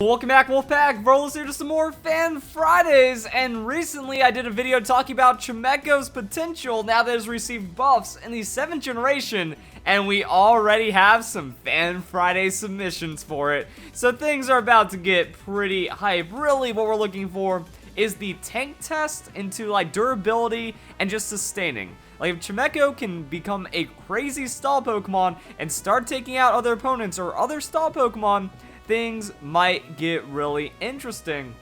Welcome back, Wolfpack. Verlis here to some more Fan Fridays, and recently I did a video talking about Chimecho's potential now that it's received buffs in the 7th generation, and we already have some Fan Friday submissions for it, so things are about to get pretty hype. Really, what we're looking for is the tank test into like durability and just sustaining. Like if Chimecho can become a crazy stall Pokemon and start taking out other opponents or other stall Pokemon, things might get really interesting.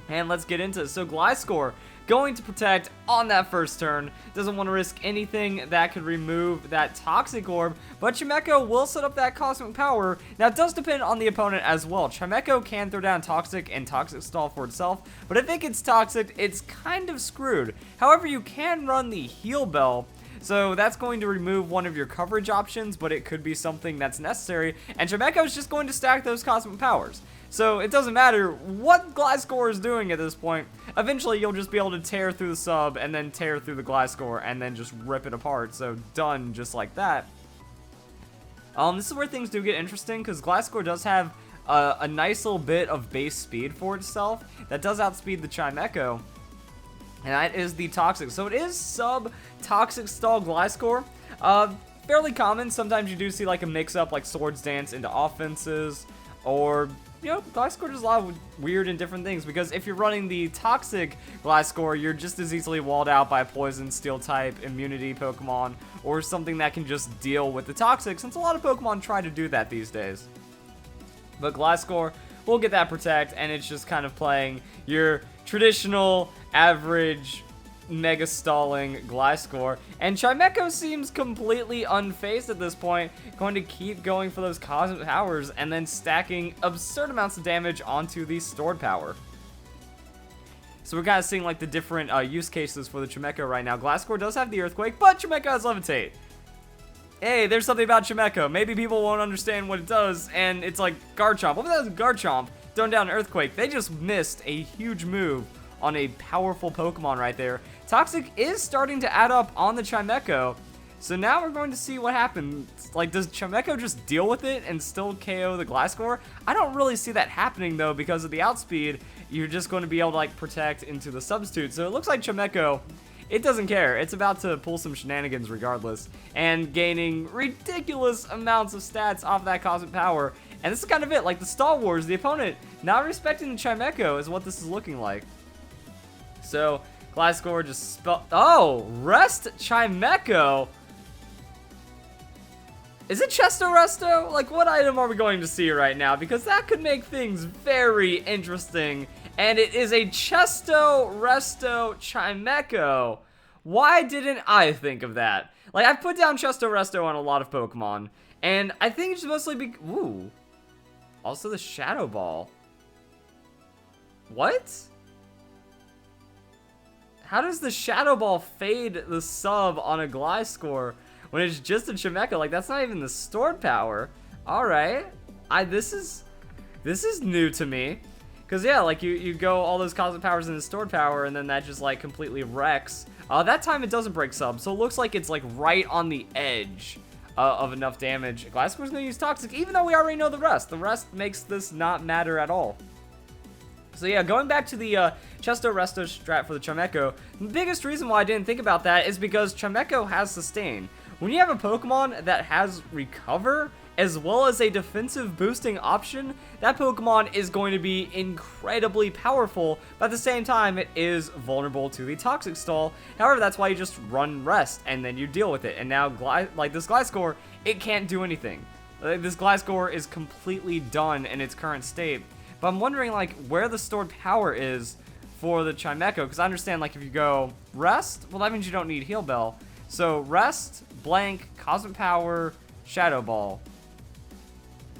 And let's get into it. So Gliscor going to protect on that first turn. Doesn't want to risk anything that could remove that Toxic Orb, but Chimecho will set up that Cosmic Power. Now it does depend on the opponent as well. Chimecho can throw down Toxic and Toxic Stall for itself, but if it gets Toxic, it's kind of screwed. However, you can run the Heal Bell, so that's going to remove one of your coverage options, but it could be something that's necessary, and Chimecho is just going to stack those Cosmic Powers. So it doesn't matter what Gliscor is doing at this point. Eventually, you'll just be able to tear through the sub and then tear through the Gliscor and then just rip it apart. So done just like that. This is where things do get interesting because Gliscor does have a nice little bit of base speed for itself that does outspeed the Chimecho. And that is the Toxic. So it is sub-Toxic Stall Gliscor. Fairly common. Sometimes you do see like a mix-up like Swords Dance into offenses. Or, you know, Gliscor does a lot of weird and different things. Because if you're running the Toxic Gliscor, you're just as easily walled out by a Poison, Steel type, Immunity Pokemon. Or something that can just deal with the Toxic. Since a lot of Pokemon try to do that these days. But Gliscor will get that Protect. And it's just kind of playing your traditional average mega stalling Gliscor, and Chimecho seems completely unfazed at this point, going to keep going for those Cosmic Powers and then stacking absurd amounts of damage onto the stored power. So we're kind of seeing like the different use cases for the Chimecho right now. Gliscor does have the Earthquake, but Chimecho has Levitate. Hey, there's something about Chimecho. Maybe people won't understand what it does, and it's like Garchomp. What was that Garchomp throwing down an Earthquake? They just missed a huge move on a powerful Pokemon right there. Toxic is starting to add up on the Chimecho, so now we're going to see what happens. Like, does Chimecho just deal with it and still KO the Gliscor? I don't really see that happening though, because of the outspeed. You're just going to be able to like protect into the substitute. So it looks like Chimecho, it doesn't care. It's about to pull some shenanigans regardless, and gaining ridiculous amounts of stats off that Cosmic Power. And this is kind of it. Like the Star Wars, the opponent not respecting the Chimecho is what this is looking like. So, Gliscor just Rest Chimecho? Is it Chesto Resto? Like, what item are we going to see right now? Because that could make things very interesting. And it is a Chesto Resto Chimecho. Why didn't I think of that? Like, I've put down Chesto Resto on a lot of Pokemon. And I think it's mostly ooh. Also the Shadow Ball. What? How does the Shadow Ball fade the sub on a Gliscor when it's just a Chimecho? Like, that's not even the stored power. Alright. This is new to me. Because, yeah, like, you go all those Cosmic Powers into stored power, and then that just, like, completely wrecks. That time it doesn't break sub, so it looks like it's, like, right on the edge of enough damage. Gliscor's going to use Toxic, even though we already know the rest. The rest makes this not matter at all. So yeah, going back to the Chesto Resto strat for the Chimecho, the biggest reason why I didn't think about that is because Chimecho has Sustain. When you have a Pokemon that has Recover, as well as a defensive boosting option, that Pokemon is going to be incredibly powerful, but at the same time, it is vulnerable to the Toxic Stall. However, that's why you just run Rest, and then you deal with it. And now, like this Gliscor, it can't do anything. This Gliscor is completely done in its current state. But I'm wondering, like, where the stored power is for the Chimecho. Because I understand, like, if you go Rest, well, that means you don't need Heal Bell. So, Rest, Blank, Cosmic Power, Shadow Ball.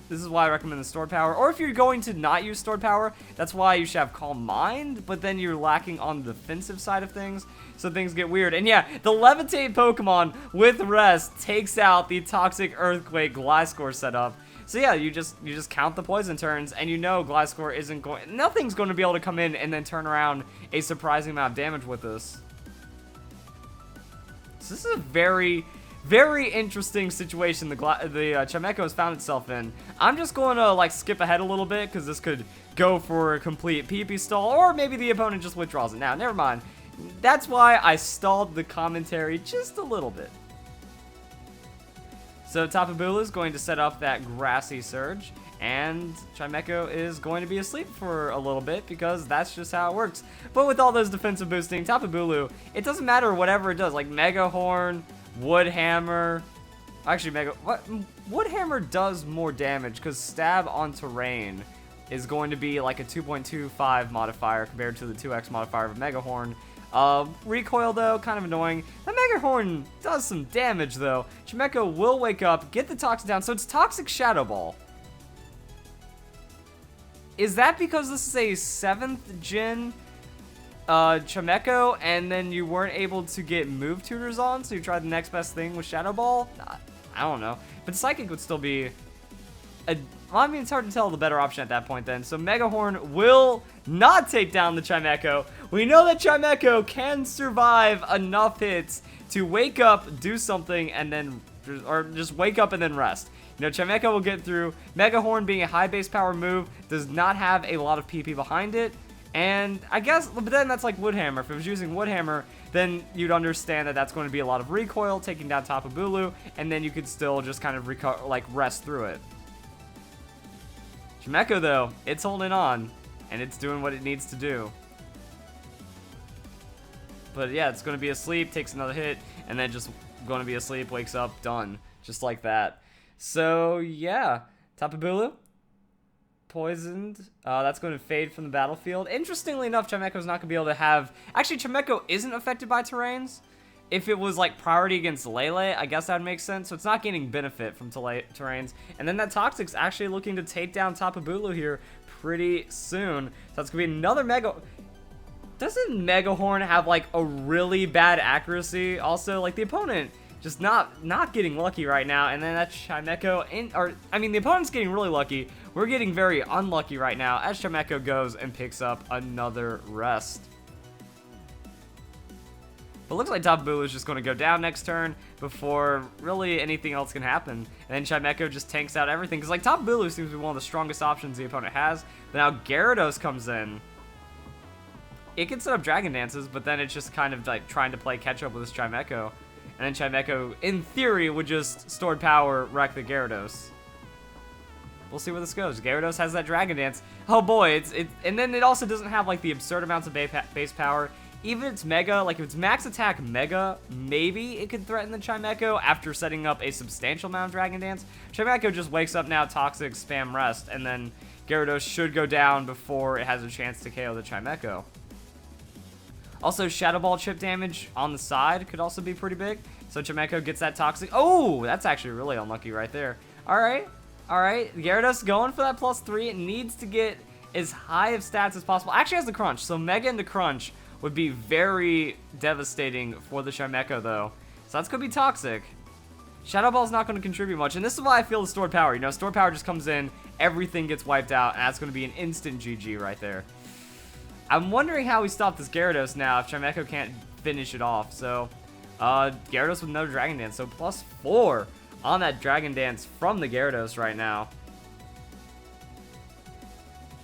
This is why I recommend the stored power. Or if you're going to not use stored power, that's why you should have Calm Mind. But then you're lacking on the defensive side of things. So things get weird. And yeah, the Levitate Pokemon with Rest takes out the Toxic Earthquake Gliscor setup. So yeah, you just count the poison turns, and you know Gliscor isn't going, nothing's going to be able to come in and then turn around a surprising amount of damage with this. So this is a very, very interesting situation the Chimecho has found itself in. I'm just going to like skip ahead a little bit because this could go for a complete PP stall, or maybe the opponent just withdraws it. Now, never mind. That's why I stalled the commentary just a little bit. So Tapu Bulu is going to set up that Grassy Surge, and Chimecho is going to be asleep for a little bit because that's just how it works. But with all those defensive boosting, Tapu Bulu, it doesn't matter whatever it does, like Mega Horn, Wood Hammer. Actually, Wood Hammer does more damage because Stab on Terrain is going to be like a 2.25 modifier compared to the 2x modifier of a Mega Horn. Recoil though, kind of annoying. That Mega Horn does some damage though. Chimecho will wake up, get the Toxic down, so it's Toxic Shadow Ball. Is that because this is a 7th gen Chimecho and then you weren't able to get move tutors on, so you tried the next best thing with Shadow Ball? I don't know. But Psychic would still be well, I mean, it's hard to tell the better option at that point then. So Mega Horn will not take down the Chimecho. We know that Chimecho can survive enough hits to wake up, do something, and then, or just wake up and then rest. You know, Chimecho will get through. Mega Horn being a high base power move does not have a lot of PP behind it. And I guess, but then that's like Wood Hammer. If it was using Wood Hammer, then you'd understand that that's going to be a lot of recoil, taking down Tapu Bulu, and then you could still just kind of rest through it. Chimecho, though, it's holding on, and it's doing what it needs to do. But yeah, it's going to be asleep, takes another hit, and then just going to be asleep, wakes up, done. Just like that. So, yeah. Tapu Bulu, poisoned. That's going to fade from the battlefield. Interestingly enough, Chimecho's not going to be able to have... Actually, Chimecho isn't affected by terrains. If it was like priority against Lele, I guess that would make sense. So it's not gaining benefit from terrains. And then that Toxic's actually looking to take down Tapu Bulu here pretty soon. So that's going to be another Mega... Doesn't Mega Horn have like a really bad accuracy? Also, like the opponent just not getting lucky right now. And then that Chimecho, I mean the opponent's getting really lucky. We're getting very unlucky right now as Chimecho goes and picks up another rest. But looks like Tapu Bulu is just going to go down next turn before really anything else can happen. And then Chimecho just tanks out everything. Because like Tapu Bulu seems to be one of the strongest options the opponent has. But now Gyarados comes in. It can set up Dragon Dances, but then it's just kind of like trying to play catch up with this Chimecho. And then Chimecho, in theory, would just stored power wreck the Gyarados. We'll see where this goes. Gyarados has that Dragon Dance. Oh boy, and then it also doesn't have like the absurd amounts of base power. Even if it's Mega, like if it's max attack Mega, maybe it could threaten the Chimecho after setting up a substantial amount of Dragon Dance. Chimecho just wakes up now, Toxic, spam rest, and then Gyarados should go down before it has a chance to KO the Chimecho. Also, Shadow Ball chip damage on the side could also be pretty big. So Chimecho gets that Toxic. Oh, that's actually really unlucky right there. Alright, alright. Gyarados going for that +3. It needs to get as high of stats as possible. Actually has the Crunch, so Mega into Crunch would be very devastating for the Chimecho, though. So that's going to be Toxic. Shadow Ball's not going to contribute much, and this is why I feel the stored power. You know, stored power just comes in, everything gets wiped out, and that's going to be an instant GG right there. I'm wondering how we stop this Gyarados now if Chimecho can't finish it off. So, Gyarados with no Dragon Dance, so +4 on that Dragon Dance from the Gyarados right now.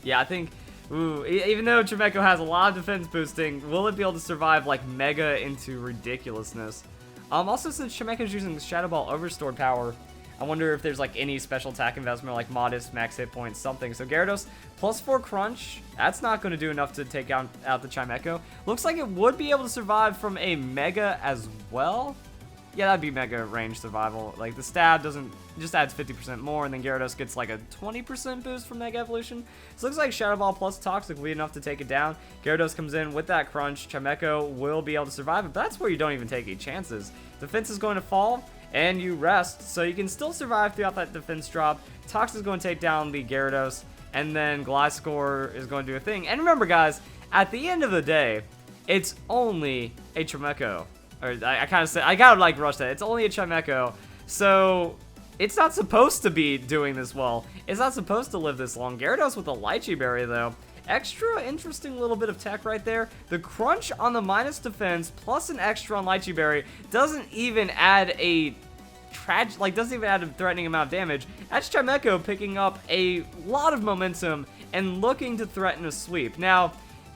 Yeah, I think... Ooh, even though Chimecho has a lot of defense boosting, will it be able to survive like Mega into ridiculousness? Also, since Chimecho's using Shadow Ball over stored power, I wonder if there's like any special attack investment like modest, max hit points, something. So Gyarados +4 Crunch, that's not going to do enough to take out the Chimecho. Looks like it would be able to survive from a Mega as well. Yeah, that'd be Mega range survival. Like the stab just adds 50% more, and then Gyarados gets like a 20% boost from Mega Evolution. So it looks like Shadow Ball plus Toxic will be enough to take it down. Gyarados comes in with that Crunch. Chimecho will be able to survive it, but that's where you don't even take any chances. Defense is going to fall, and you rest, so you can still survive throughout that defense drop. Toxic is going to take down the Gyarados, and then Gliscor is going to do a thing. And remember, guys, at the end of the day, it's only a Chimecho. Or I kind of say, I gotta like rush that. It's only a Chimecho, so it's not supposed to be doing this well. It's not supposed to live this long. Gyarados with a Lychee Berry, though. Extra interesting little bit of tech right there. The Crunch on the minus defense plus an extra on Lychee Berry doesn't even add a like doesn't even add a threatening amount of damage. That's Chimecho picking up a lot of momentum and looking to threaten a sweep. Now,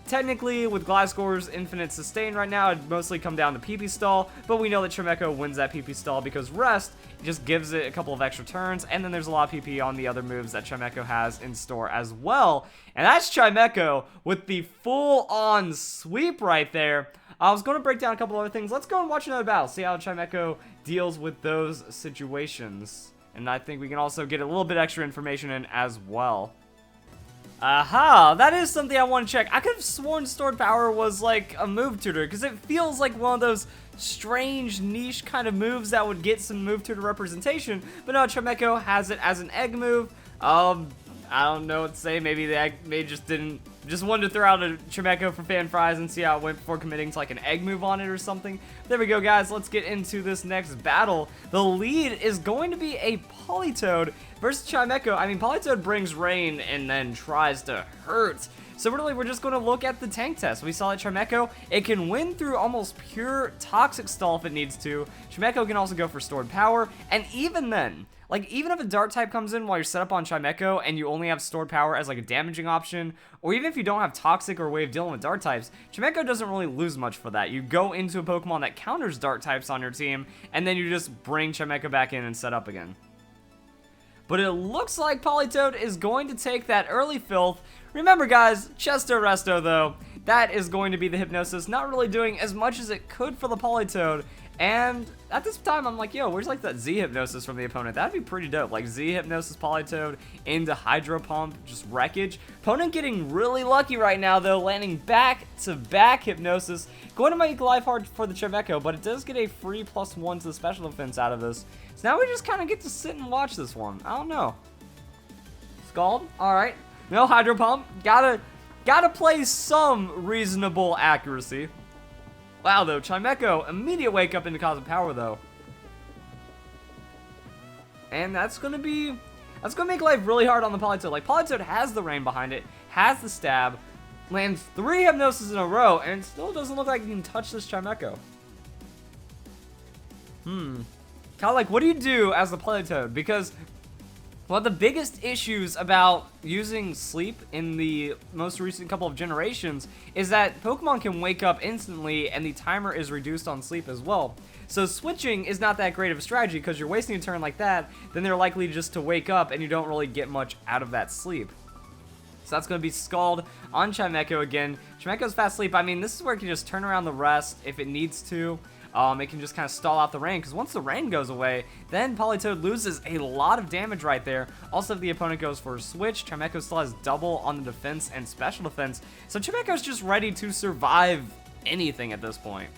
technically, with Gliscor's infinite sustain right now, it'd mostly come down to PP stall, but we know that Chimecho wins that PP stall because rest just gives it a couple of extra turns, and then there's a lot of PP on the other moves that Chimecho has in store as well. And that's Chimecho with the full-on sweep right there. I was going to break down a couple other things. Let's go and watch another battle, see how Chimecho deals with those situations. And I think we can also get a little bit extra information in as well. Aha, that is something I want to check. I could have sworn Stored Power was like a move tutor, because it feels like one of those strange niche kind of moves that would get some move tutor representation, but no, Chimecho has it as an egg move. I don't know what to say. Maybe the egg just wanted to throw out a Chimecho for fan fries and see how it went before committing to like an egg move on it or something. There we go, guys. Let's get into this next battle. The lead is going to be a Politoed versus Chimecho. I mean, Politoed brings rain and then tries to hurt. So really, we're just going to look at the tank test. We saw that Chimecho, it can win through almost pure Toxic Stall if it needs to. Chimecho can also go for Stored Power, and even then, like, even if a Dart type comes in while you're set up on Chimecho and you only have Stored Power as like a damaging option, or even if you don't have Toxic or a way of dealing with Dart types, Chimecho doesn't really lose much for that. You go into a Pokemon that counters Dart types on your team, and then you just bring Chimecho back in and set up again. But it looks like Politoed is going to take that early filth. Remember, guys, Chesto Resto, though, that is going to be the Hypnosis, not really doing as much as it could for the Politoed. And at this time, I'm like, yo, where's like that Z Hypnosis from the opponent? That'd be pretty dope. Like Z Hypnosis Politoed into Hydro Pump, just wreckage. Opponent getting really lucky right now, though, landing back-to-back Hypnosis. Going to make life hard for the Chimecho, but it does get a free +1 to the special defense out of this. So now we just kind of get to sit and watch this one. I don't know. Scald? Alright. No Hydro Pump. Gotta play some reasonable accuracy. Wow, though, Chimecho, immediate wake up into Cosmic Power, though. And that's gonna make life really hard on the Politoed. Like, Politoed has the rain behind it, has the stab, lands 3 Hypnosis in a row, and it still doesn't look like you can touch this Chimecho. Kind of like, what do you do as the Politoed? Because one of the biggest issues about using Sleep in the most recent couple of generations is that Pokemon can wake up instantly and the timer is reduced on Sleep as well. So switching is not that great of a strategy because you're wasting a turn like that, then they're likely just to wake up and you don't really get much out of that Sleep. So that's going to be Scald on Chimecho again. Chimecho's Fast Sleep, I mean, this is where it can just turn around the rest if it needs to. It can just kind of stall out the rain, because once the rain goes away, then Politoed loses a lot of damage right there. Also, if the opponent goes for a switch, Chimecho still has double on the defense and special defense, so Chimecho's just ready to survive anything at this point.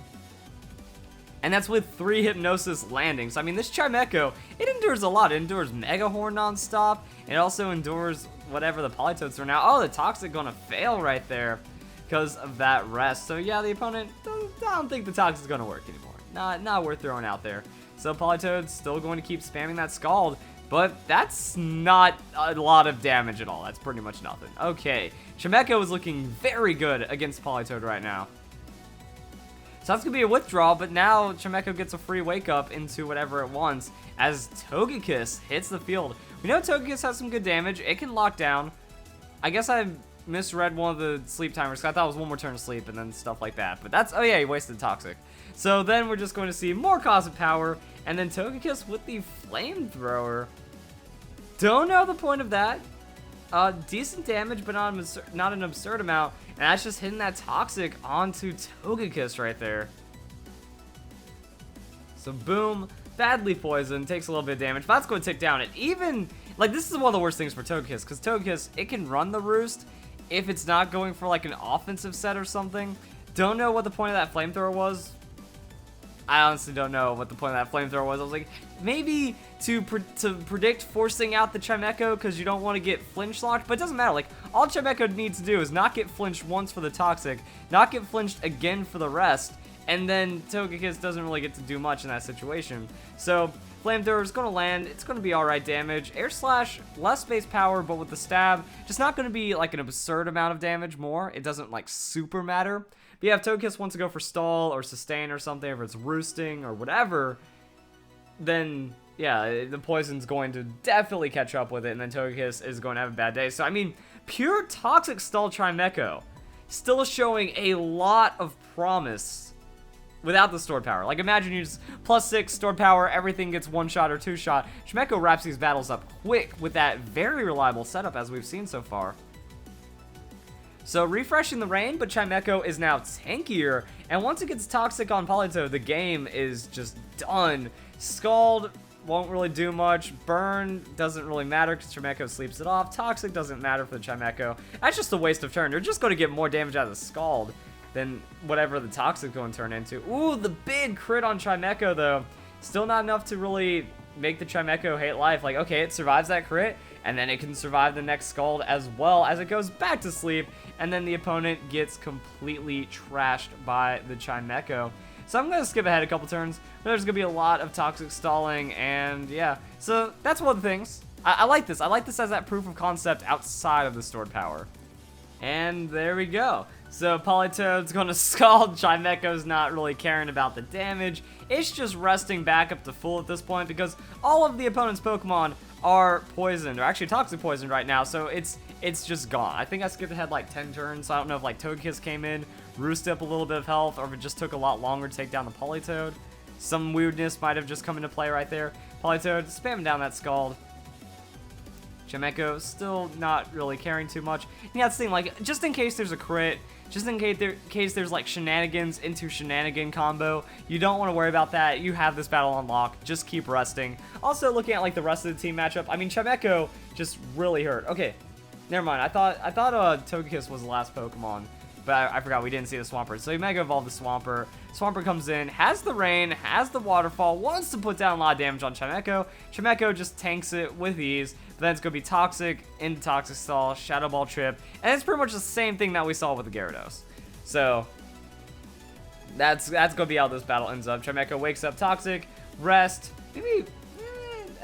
And that's with 3 Hypnosis landings. I mean, this Chimecho, it endures a lot. It endures Mega Horn nonstop. It also endures whatever the Politoeds are now. Oh, the Toxic gonna fail right there because of that rest. So yeah, the opponent, I don't think the Toxic is gonna work anymore. Not worth throwing out there. So Politoed's still going to keep spamming that Scald, but that's not a lot of damage at all. That's pretty much nothing. Okay, Chimecho is looking very good against Politoed right now. So that's gonna be a withdrawal, but now Chimecho gets a free wake up into whatever it wants as Togekiss hits the field. We know Togekiss has some good damage. It can lock down. I guess I misread one of the sleep timers, 'cause I thought it was 1 more turn of sleep and then stuff like that. But that's, oh yeah, he wasted Toxic. So then we're just going to see more Cosmic Power, and then Togekiss with the Flamethrower. Don't know the point of that. Decent damage, but not an absurd amount. And that's just hitting that Toxic onto Togekiss right there. So boom, badly poisoned, takes a little bit of damage, but that's going to tick down. It even, like, this is one of the worst things for Togekiss, because Togekiss, it can run the Roost if it's not going for like an offensive set or something. Don't know what the point of that Flamethrower was. I honestly don't know what the point of that Flamethrower was. I was like, maybe to predict forcing out the Chimecho because you don't want to get flinch locked, but it doesn't matter. Like, all Chimecho needs to do is not get flinched once for the Toxic, not get flinched again for the rest, and then Togekiss doesn't really get to do much in that situation. So Flamethrower is going to land. It's going to be alright damage. Air Slash, less base power, but with the stab, just not going to be like an absurd amount of damage more. It doesn't like super matter. But yeah, if Togekiss wants to go for stall or sustain or something, if it's roosting or whatever, then yeah, the poison's going to definitely catch up with it, and then Togekiss is going to have a bad day. So, I mean, pure Toxic Stall Chimecho, still showing a lot of promise without the stored power. Like, imagine you just +6 stored power, everything gets 1-shot or 2-shot. Chimecho wraps these battles up quick with that very reliable setup as we've seen so far. So, refreshing the rain, but Chimecho is now tankier, and once it gets Toxic on Politoed, the game is just done. Scald won't really do much. Burn doesn't really matter because Chimecho sleeps it off. Toxic doesn't matter for the Chimecho. That's just a waste of turn. You're just going to get more damage out of the Scald than whatever the Toxic going to turn into. Ooh, the big crit on Chimecho, though. Still not enough to really make the Chimecho hate life. Like, okay, it survives that crit, and then it can survive the next Scald as well as it goes back to sleep, and then the opponent gets completely trashed by the Chimecho. So I'm going to skip ahead a couple turns. There's going to be a lot of Toxic stalling, and yeah. So that's one of the things. I like this. I like this as that proof of concept outside of the stored power. And there we go. So Politoed's going to Scald. Chimecho's not really caring about the damage. It's just resting back up to full at this point because all of the opponent's Pokemon are poisoned, or actually Toxic poisoned right now, so it's just gone. I think I skipped ahead like 10 turns, so I don't know if like Togekiss came in, roosted up a little bit of health, or if it just took a lot longer to take down the Politoed. Some weirdness might have just come into play right there. Politoed spamming down that Scald. Chimecho still not really caring too much. Yeah, it's the thing, like, just in case there's a crit, just in case there's like shenanigans into shenanigan combo, you don't want to worry about that. You have this battle on lock. Just keep resting. Also, looking at like the rest of the team matchup, I mean, Chimecho just really hurt. Okay, never mind. I thought Togekiss was the last Pokemon, but I forgot we didn't see the Swampert. So you Mega Evolve the Swampert. Swampert comes in, has the rain, has the waterfall, wants to put down a lot of damage on Chimecho. Chimecho just tanks it with ease. But then it's going to be Toxic, into Toxic Stall, Shadow Ball Trip, and it's pretty much the same thing that we saw with the Gyarados. So that's going to be how this battle ends up. Chimecho wakes up Toxic, rest. Maybe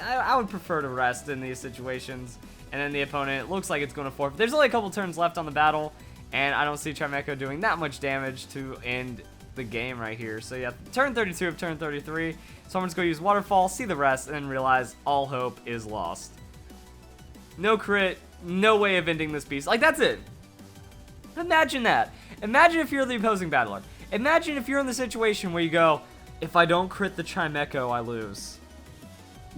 I would prefer to rest in these situations. And then the opponent looks like it's going to forfeit. There's only a couple turns left on the battle, and I don't see Chimecho doing that much damage to end the game right here. So yeah, turn 32 of turn 33. Someone's going to use Waterfall, see the rest, and then realize all hope is lost. No crit, no way of ending this beast. Like, that's it. Imagine that. Imagine if you're the opposing battler. Imagine if you're in the situation where you go, if I don't crit the Chimecho, I lose.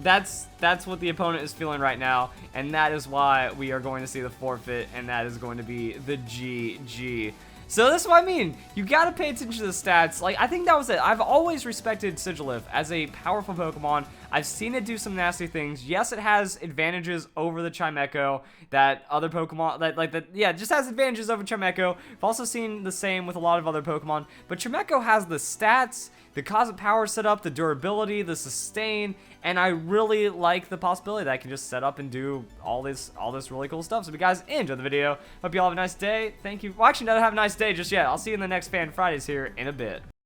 That's what the opponent is feeling right now, and that is why we are going to see the forfeit, and that is going to be the GG. So this is what I mean. You gotta pay attention to the stats. Like, I think that was it. I've always respected Sigilyph as a powerful Pokemon. I've seen it do some nasty things. Yes, it has advantages over the Chimecho that other Pokemon, yeah, just has advantages over Chimecho. I've also seen the same with a lot of other Pokemon. But Chimecho has the stats, the Cosmic Power setup, the durability, the sustain, and I really like the possibility that I can just set up and do all this really cool stuff. So if you guys enjoyed the video, hope you all have a nice day. Thank you. Well, actually, not have a nice day just yet. I'll see you in the next Fan Fridays here in a bit.